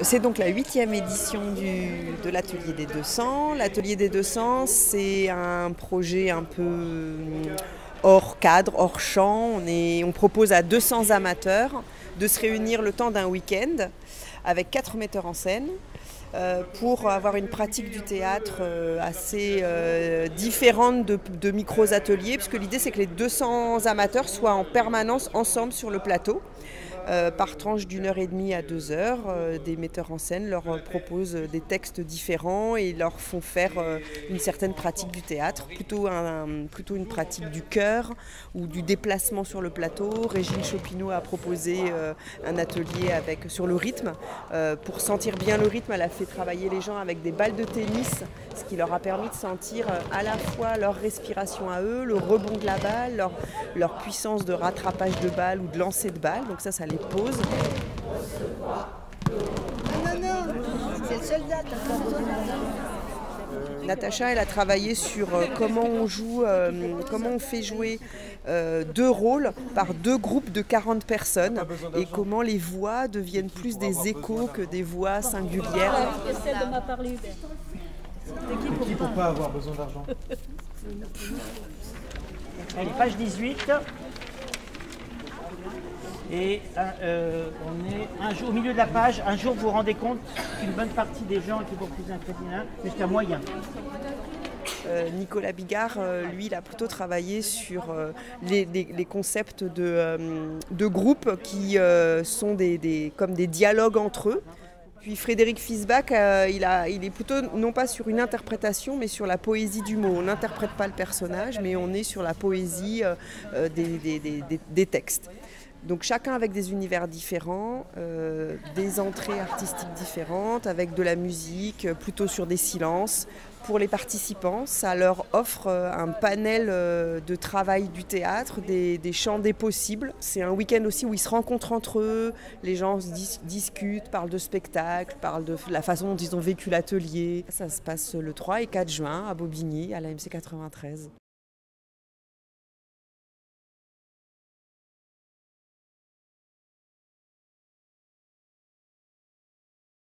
C'est donc la 8e édition de l'Atelier des 200. L'Atelier des 200, c'est un projet un peu hors cadre, hors champ. On propose à 200 amateurs de se réunir le temps d'un week-end avec 4 metteurs en scène pour avoir une pratique du théâtre assez différente de micros-ateliers, puisque l'idée c'est que les 200 amateurs soient en permanence ensemble sur le plateau. Par tranche d'1h30 à 2h, des metteurs en scène leur proposent des textes différents et leur font faire une certaine pratique du théâtre, plutôt une pratique du cœur ou du déplacement sur le plateau. Régine Chopineau a proposé un atelier sur le rythme. Pour sentir bien le rythme, elle a fait travailler les gens avec des balles de tennis, ce qui leur a permis de sentir à la fois leur respiration à eux, le rebond de la balle, leur puissance de rattrapage de balle ou de lancer de balle. Donc ça les pose. Non, c'est le soldat. Natacha, elle a travaillé sur comment on fait jouer 2 rôles par 2 groupes de 40 personnes et comment les voix deviennent plus des échos que des voix singulières. Qui pour pas avoir besoin d'argent? Allez, page 18. Et on est un jour, au milieu de la page, un jour vous vous rendez compte qu'une bonne partie des gens qui vont plus un crédit jusqu'à moyen. Nicolas Bigard, lui, il a plutôt travaillé sur les concepts de groupes qui sont comme des dialogues entre eux. Puis Frédéric Fisbach, il est plutôt non pas sur une interprétation, mais sur la poésie du mot. On n'interprète pas le personnage, mais on est sur la poésie des textes. Donc chacun avec des univers différents, des entrées artistiques différentes, avec de la musique, plutôt sur des silences. Pour les participants, ça leur offre un panel de travail du théâtre, des champs des possibles. C'est un week-end aussi où ils se rencontrent entre eux, les gens discutent, parlent de spectacles, parlent de la façon dont ils ont vécu l'atelier. Ça se passe le 3 et 4 juin à Bobigny, à la MC 93.